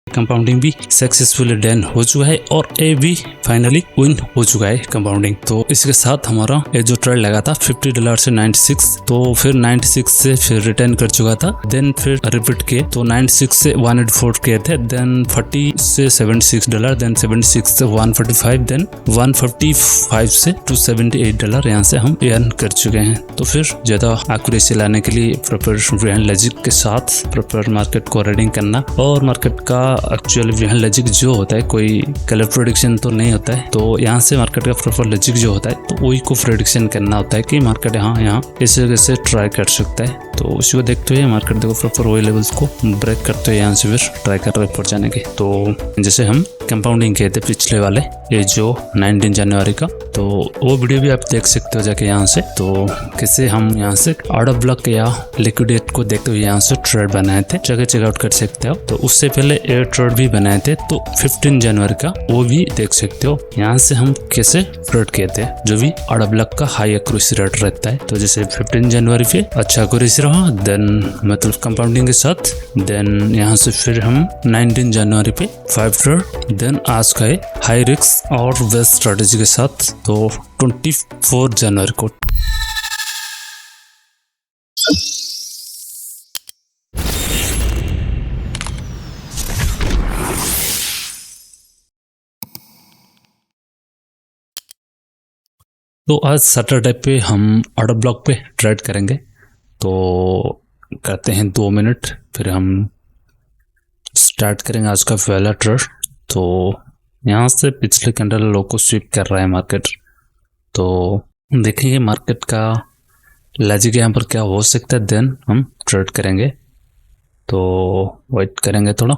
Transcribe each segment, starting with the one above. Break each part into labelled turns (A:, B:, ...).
A: Compounding भी successfully done हो चुका है और ए भी फाइनली विन हो चुका है कंपाउंडिंग। तो इसके साथ हमारा ये जो ट्रेड लगा था $50 से 96, तो फिर 96 से फिर रिटर्न कर चुका था, देन फिर रिपीट किए तो 96 से 184 किए थे, देन 40 से $76, देन 76 से 145, देन 155 से $278 यहाँ से हम अर्न कर चुके हैं। तो फिर ज्यादा एक्यूरेसी लाने के लिए प्रॉपर ब्रिहाइंड लॉजिक के साथ प्रॉपर मार्केट को रीडिंग करना, और मार्केट का एक्चुअली ब्रिहाइंड लॉजिक जो होता है कोई कलर प्रेडिक्शन तो नहीं होता है, तो यहाँ से मार्केट का प्रॉपर लॉजिक जो होता है तो वही को प्रेडिक्शन करना होता है कि मार्केट यहाँ ऐसे कैसे ट्राई कर सकता है। तो उसी को देखते हुए मार्केट देखो प्रॉपर वही लेवल्स को ब्रेक करते हुए यहाँ से फिर ट्राई कर रहे पहुंच जाने के। तो जैसे हम कंपाउंडिंग किए थे पिछले वाले ये जो 19 जनवरी का, तो वो वीडियो भी आप देख सकते हो जाके यहाँ से। तो कैसे हम यहाँ से आउट ऑफ ब्लॉक या लिक्विडेट को देखते हुए यहाँ से ट्रेड बनाए थे, जगह चेकआउट कर सकते हो। तो उससे पहले एयर ट्रेड भी बनाए थे, तो 15 जनवरी का वो भी देख सकते हो। यहाँ से हम कैसे ट्रेड किए थे, जो भी आउट ऑफ ब्लॉक का हाई एक्यूरेसी रेट रहता है। तो जैसे 15 जनवरी पे अच्छा एक्यूरेसी रहा, देन मतलब कंपाउंडिंग के साथ, देन यहाँ से फिर हम 19 जनवरी पे 5 ट्रेड, देन आज का है हाई रिस्क और बेस्ट स्ट्रेटेजी के साथ, तो 24 जनवरी को। तो आज सैटरडे पे हम आउट ऑफ ब्लॉक पे ट्रेड करेंगे। तो करते हैं 2 मिनट, फिर हम स्टार्ट करेंगे आज का पहला ट्रेड। तो यहाँ से पिछले कैंडल लो को स्वीप कर रहा है मार्केट, तो देखेंगे मार्केट का लॉजिक यहाँ पर क्या हो सकता है, देन हम ट्रेड करेंगे। तो वेट करेंगे थोड़ा।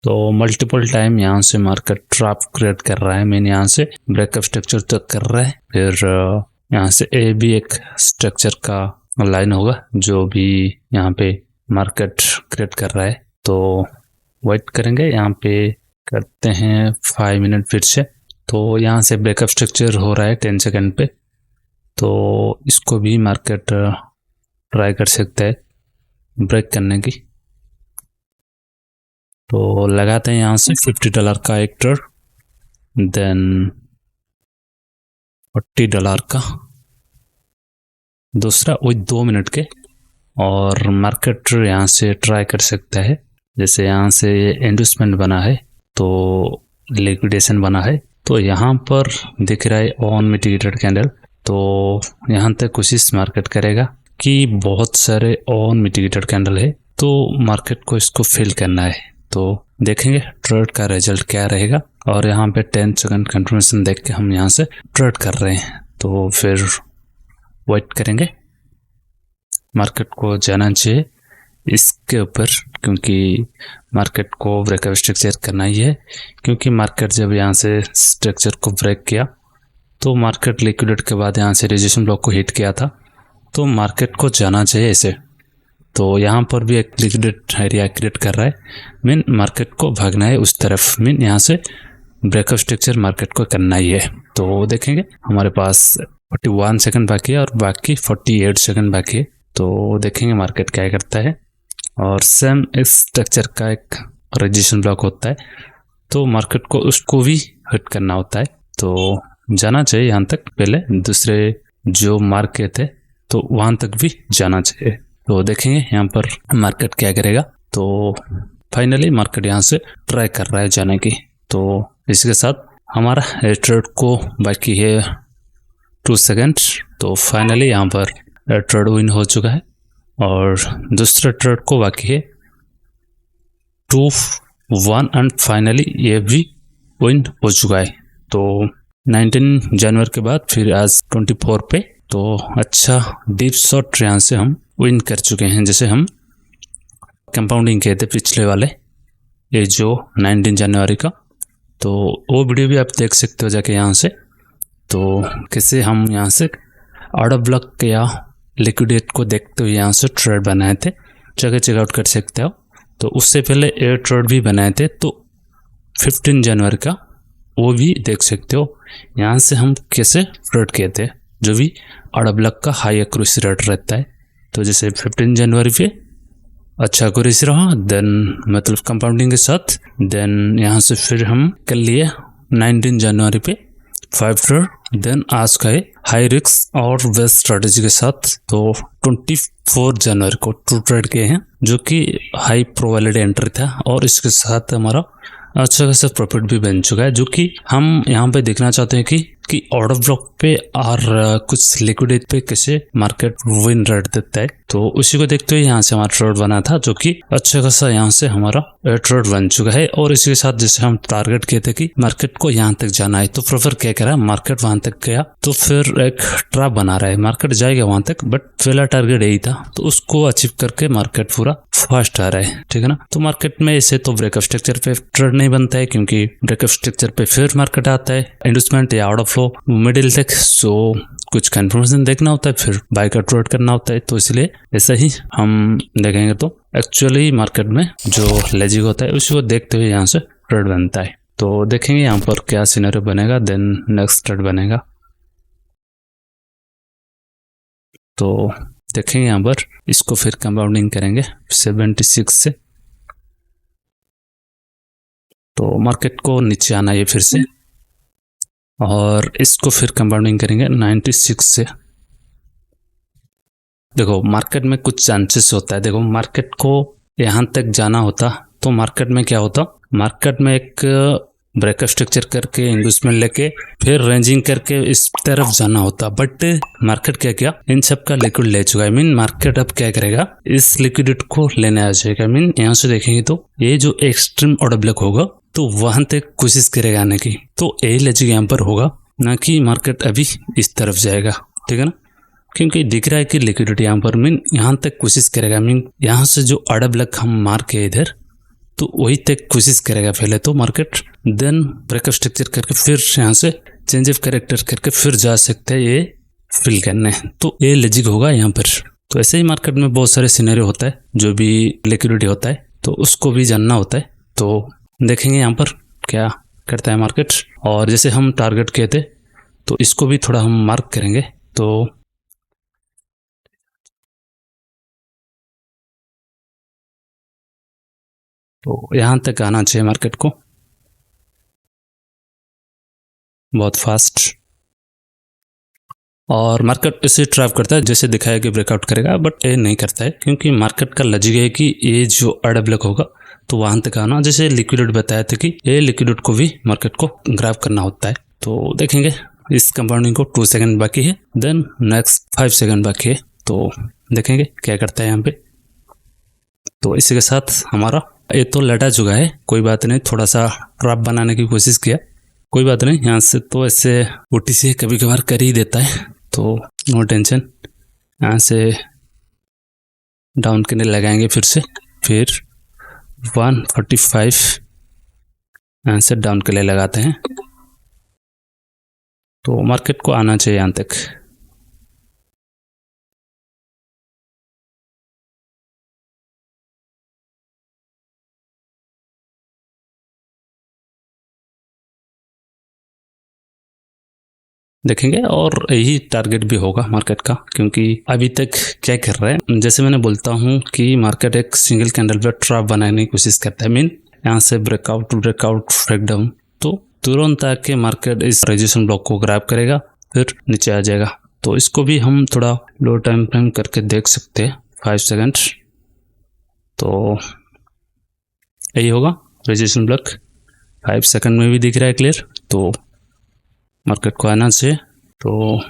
A: तो मल्टीपल टाइम यहाँ से मार्केट ट्रैप क्रिएट कर रहा है, मीन यहाँ से ब्रेकअप स्ट्रक्चर तक कर रहा है, फिर यहाँ से ए भी एक स्ट्रक्चर का लाइन होगा जो भी यहाँ पे मार्केट क्रिएट कर रहा है। तो वेट करेंगे, यहाँ पे करते हैं 5 मिनट फिर से। तो यहाँ से ब्रेकअप स्ट्रक्चर हो रहा है 10 सेकंड पे, तो इसको भी मार्केट ट्राई कर सकता है ब्रेक करने की। तो लगाते हैं यहाँ से $50 का एक ट्रेड, देन $40 का दूसरा, वही 2 मिनट के। और मार्केट यहाँ से ट्राई कर सकता है, जैसे यहाँ से इंडस्टमेंट बना है तो लिक्विडेशन बना है, तो यहाँ पर दिख रहा है ऑन मिटिगेटेड कैंडल। तो यहाँ तक कोशिश मार्केट करेगा कि बहुत सारे ऑन मिटिगेटेड कैंडल है, तो मार्केट को इसको फिल करना है। तो देखेंगे ट्रेड का रिजल्ट क्या रहेगा। और यहाँ पे 10 सेकंड कंफर्मेशन देख के हम यहाँ से ट्रेड कर रहे हैं, तो फिर वेट करेंगे। मार्केट को जाना चाहिए इसके ऊपर, क्योंकि मार्केट को ब्रेकअप स्ट्रक्चर करना ही है। क्योंकि मार्केट जब यहाँ से स्ट्रक्चर को ब्रेक किया तो मार्केट लिक्विडेट के बाद यहाँ से रेजिस्टेंस ब्लॉक को हिट किया था, तो मार्केट को जाना चाहिए ऐसे। तो यहाँ पर भी एक लिक्विडेट एरिया क्रिएट कर रहा है, मीन मार्केट को भागना है उस तरफ, मीन यहाँ से ब्रेकअप स्ट्रक्चर मार्केट को करना ही है। तो देखेंगे हमारे पास 41 सेकंड बाकी है और बाकी 48 सेकंड बाकी है। तो देखेंगे मार्केट क्या करता है। और सेम इस स्ट्रक्चर का एक रेजिस्टेंस ब्लॉक होता है, तो मार्केट को उसको भी हिट करना होता है। तो जाना चाहिए यहाँ तक, पहले दूसरे जो मार्केट थे तो वहाँ तक भी जाना चाहिए। तो देखेंगे यहाँ पर मार्केट क्या करेगा। तो फाइनली मार्केट यहाँ से ट्राई कर रहा है जाने की। तो इसके साथ हमारा ट्रेड को बाकी है 2 सेकंड। तो फाइनली यहाँ पर ट्रेड विन हो चुका है और दूसरा ट्रेड को बाकी है 2-1 एंड फाइनली ये भी विन हो चुका है। तो 19 जनवरी के बाद फिर आज 24 पे तो अच्छा डीप शॉट यहाँ से हम विन कर चुके हैं। जैसे हम कंपाउंडिंग किए थे पिछले वाले ये जो 19 जनवरी का, तो वो वीडियो भी आप देख सकते हो जाके यहाँ से। तो कैसे हम यहाँ से आउट ऑफ ब्लॉक या लिक्विडेट को देखते हुए यहाँ से ट्रेड बनाए थे, जगह चेकआउट कर सकते हो। तो उससे पहले एयर ट्रेड भी बनाए थे, तो 15 जनवरी का वो भी देख सकते हो। यहाँ से हम कैसे ट्रेड किए थे, जो भी आउट ऑफ ब्लॉक का हाई एक्यूरेसी रेट रहता है, तो जैसे 15 जनवरी पे अच्छा एक्यूरेसी रहा, देन मतलब कंपाउंडिंग के साथ, देन यहाँ से फिर हम कर लिए 19 जनवरी पे 5 ट्रेड, देन आज का है हाई रिस्क और बेस्ट स्ट्रेटेजी के साथ, तो 24 जनवरी को 2 ट्रेड किए हैं जो कि हाई प्रोबेबिलिटी एंट्री था और इसके साथ हमारा अच्छा खासा प्रॉफिट भी बन चुका है, जो कि हम यहाँ पे देखना चाहते हैं कि ऑर्डर ब्लॉक पे और कुछ लिक्विडिटी पे कैसे मार्केट विन रेट देता है। तो उसी को देखते हुए यहाँ से हमारा ट्रेड बना था जो कि अच्छा खासा यहाँ से हमारा ट्रेड बन चुका है। और इसी के साथ जैसे हम टारगेट किए थे कि मार्केट को यहाँ तक जाना है, तो प्रोफर क्या करा, मार्केट वहां तक गया तो फिर एक ट्रैप बना रहा है, मार्केट जाएगा वहां तक, बट पहला टारगेट यही था तो उसको अचीव करके मार्केट पूरा फास्ट आ रहा है, ठीक है ना। तो मार्केट में ऐसे तो ब्रेकअप स्ट्रक्चर पे ट्रेड नहीं बनता है, क्योंकि ब्रेकअप स्ट्रक्चर पे फिर मार्केट आता है इंडस्टमेंट या आउट ऑफ फ्लो मिडिल तक, सो कुछ कंफर्मेशन देखना होता है, फिर बाय का ट्रेड करना होता है। तो इसलिए ऐसा ही हम देखेंगे तो एक्चुअली मार्केट में जो लेजिक होता है उसी को देखते हुए यहाँ से ट्रेड बनता है। तो देखेंगे यहाँ पर क्या सिनेरियो बनेगा, देन नेक्स्ट ट्रेड बनेगा। तो देखेंगे यहाँ पर इसको फिर कंपाउंडिंग करेंगे 76 से, तो मार्केट को नीचे आना है फिर से, और इसको फिर कंपाउंडिंग करेंगे 96 से। देखो मार्केट में कुछ चांसेस होता है, देखो मार्केट को यहाँ तक जाना होता तो मार्केट में क्या होता, मार्केट में एक ब्रेकअप स्ट्रक्चर करके इंडस्टमेंट लेके फिर रेंजिंग करके इस तरफ जाना होता, बट मार्केट क्या किया, इन सब का लिक्विड ले चुका है। मीन मार्केट अब क्या करेगा, इस लिक्विडिटी को लेने आ जाएगा। मीन यहाँ से देखेंगे तो ये जो एक्सट्रीम ऑर्डर ब्लॉक होगा तो वहां तक कोशिश करेगा आने की, तो यही लॉजिक यहाँ पर होगा, ना कि मार्केट अभी इस तरफ जाएगा, ठीक है ना। क्योंकि दिख रहा है कि लिक्विडिटी यहाँ पर मीन यहाँ तक कोशिश करेगा, मीन यहाँ से जो ऑर्डर ब्लॉक हम मार के इधर तो वही तक कोशिश करेगा पहले तो मार्केट, देन ब्रेकअप स्ट्रक्चर करके फिर यहाँ से चेंज ऑफ कैरेक्टर करके फिर जा सकते हैं ये फिल करने, तो ये लॉजिक होगा यहाँ पर। तो ऐसे ही मार्केट में बहुत सारे सिनेरियो होता है, जो भी लिक्विडिटी होता है तो उसको भी जानना होता है। तो देखेंगे यहाँ पर क्या करता है मार्केट, और जैसे हम टारगेट किए थे तो इसको भी थोड़ा हम मार्क करेंगे। तो यहाँ तक आना चाहिए मार्केट को बहुत फास्ट, और मार्केट इसे ट्रैप करता है जैसे दिखाया कि ब्रेकआउट करेगा, बट ये नहीं करता है क्योंकि मार्केट का लॉजिक है कि ये जो ऑर्डर ब्लॉक होगा तो वहां तक आना, जैसे लिक्विडिटी बताया था कि ये लिक्विडिटी को भी मार्केट को ग्रैब करना होता है। तो देखेंगे इस कंपाउंडिंग को 2 सेकंड बाकी है, देन नेक्स्ट 5 सेकंड बाकी है, तो देखेंगे क्या करता है यहाँ पे। तो इसी के साथ हमारा ये तो लटा चुका है, कोई बात नहीं, थोड़ा सा ट्रैप बनाने की कोशिश किया, कोई बात नहीं, यहाँ से तो ऐसे ओटीसी कभी कभार कर ही देता है, तो नो टेंशन। यहाँ से डाउन करने लगाएंगे फिर 145 यहाँ से डाउन के लिए लगाते हैं, तो मार्केट को आना चाहिए यहाँ तक। देखेंगे, और यही टारगेट भी होगा मार्केट का, क्योंकि अभी तक क्या कर रहा है, जैसे मैंने बोलता हूँ कि मार्केट एक सिंगल कैंडल पे ट्रैप बनाने की कोशिश करता है। मीन यहाँ से ब्रेकआउट ब्रेकडाउन, तो तुरंत आके मार्केट इस रेजिस्टेंस ब्लॉक को ग्रैब करेगा फिर नीचे आ जाएगा। तो इसको भी हम थोड़ा लो टाइम फ्रेम करके देख सकते हैं 5 सेकंड, तो यही होगा रेजिस्टेंस ब्लॉक 5 सेकंड में भी दिख रहा है क्लियर, तो मार्केट को आना चाहिए। तो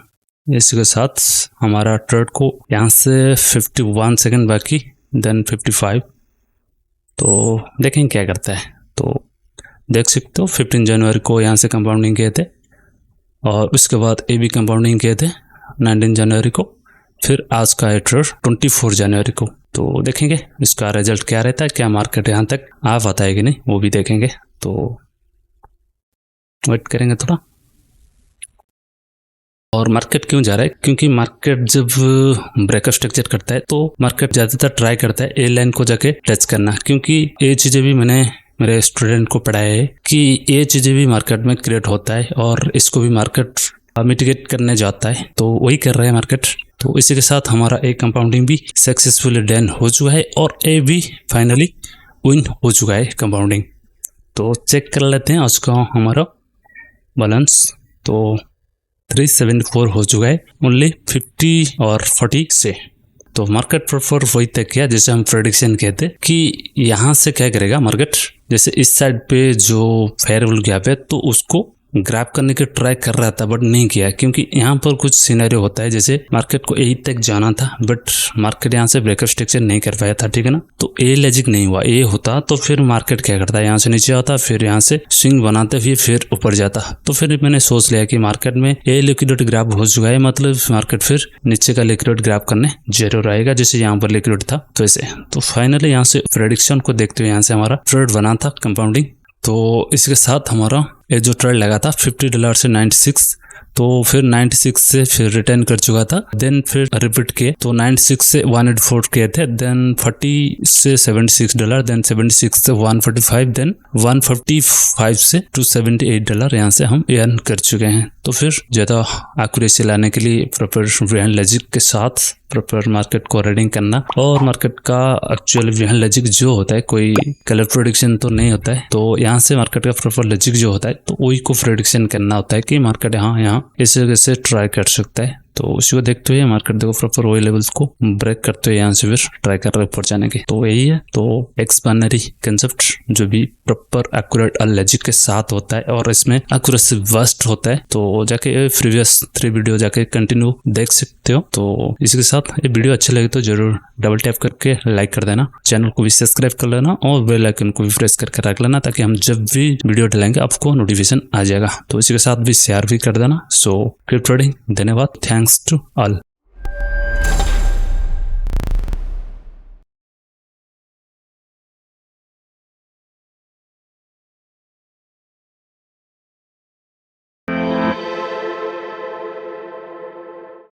A: इसी के साथ हमारा ट्रेड को यहाँ से 51 सेकंड बाकी, देन 55, तो देखें क्या करता है। तो देख सकते हो 15 जनवरी को यहाँ से कंपाउंडिंग किए थे, और उसके बाद ये भी कंपाउंडिंग किए थे 19 जनवरी को, फिर आज का है ट्रेड 24 जनवरी को। तो देखेंगे इसका रिजल्ट क्या रहता है, क्या मार्केट यहाँ तक आ पाता है कि नहीं, वो भी देखेंगे। तो वेट करेंगे थोड़ा। और मार्केट क्यों जा रहा है, क्योंकि मार्केट जब ब्रेकअप स्ट्रक्चर करता है तो मार्केट ज़्यादातर ट्राई करता है ए लाइन को जाके टच करना, क्योंकि ये चीज़ें भी मैंने मेरे स्टूडेंट को पढ़ाया है कि ये चीज़ें भी मार्केट में क्रिएट होता है और इसको भी मार्केट मिटिगेट करने जाता है, तो वही कर रहा है मार्केट। तो इसी के साथ हमारा ए कंपाउंडिंग भी सक्सेसफुली डन हो चुका है और ए भी फाइनली विन हो चुका है कंपाउंडिंग। तो चेक कर लेते हैं आज का हमारा बैलेंस। तो 374 हो चुका है ओनली 50 और 40 से। तो मार्केट प्रॉपर वही तय किया जैसे हम प्रेडिक्शन कहते कि यहाँ से क्या करेगा मार्केट, जैसे इस साइड पे जो फेयरेबल गैप है तो उसको ग्रैब करने की ट्राई कर रहा था बट नहीं किया, क्योंकि यहाँ पर कुछ सिनेरियो होता है जैसे मार्केट को ए तक जाना था बट मार्केट यहाँ से ब्रेकअप स्ट्रक्चर नहीं कर पाया था, ठीक है ना। तो ए लॉजिक नहीं हुआ, ए होता तो फिर मार्केट क्या करता है, यहाँ से नीचे आता फिर यहाँ से स्विंग बनाते हुए फिर ऊपर जाता। तो फिर मैंने सोच लिया कि मार्केट में ए लिक्विडिटी ग्रैब हो चुका है, मतलब मार्केट फिर नीचे का लिक्विडिटी ग्रैब करने जरूर आएगा जैसे यहाँ पर लिक्विडिटी था तो ऐसे। तो फाइनली यहाँ से प्रेडिक्शन को देखते हुए यहाँ से हमारा ट्रेड बना था कंपाउंडिंग। तो इसके साथ हमारा ये जो ट्रेड लगा था $50 से 96, तो फिर 96 से फिर रिटर्न कर चुका था, देन फिर रिपीट किए तो 96 से 184 किए थे, देन 40 से $76, देन 76 से 145, देन 155 से $278 यहाँ से हम अर्न कर चुके हैं। तो फिर ज़्यादा एक्यूरेसी लाने के लिए प्रॉपर बिहाइंड लॉजिक के साथ प्रॉपर मार्केट को रीडिंग करना और मार्केट का एक्चुअल बिहाइंड लॉजिक जो होता है, कोई कलर प्रेडिक्शन तो नहीं होता है, तो यहाँ से मार्केट का प्रॉपर लॉजिक जो होता है तो वही को प्रेडिक्शन करना होता है कि मार्केट यहाँ इस जगह से ट्राई कर सकता है। तो उसी को देखते हुए मार्केट देखो प्रॉपर वही लेवल्स को ब्रेक करते हुए यहाँ से फिर ट्राई कर रहे ऊपर जाने की। तो यही है तो एक्स बाइनरी कंसेप्ट जो भी प्रॉपर एक्यूरेट लॉजिक के साथ होता है और इसमें एक्यूरेसी वर्स्ट होता है। तो जाके प्रीवियस 3 वीडियो जाके कंटिन्यू देख सकते हो। तो इसी के साथ ये वीडियो अच्छे लगे तो जरूर डबल टैप करके लाइक कर देना, चैनल को भी सब्सक्राइब कर लेना और बेल आइकन को भी प्रेस करके रख लेना ताकि हम जब भी वीडियो डालेंगे आपको नोटिफिकेशन आ जाएगा। तो इसी के साथ भी शेयर भी कर देना। सो कीप ट्रेडिंग, धन्यवाद, थैंक्स to all.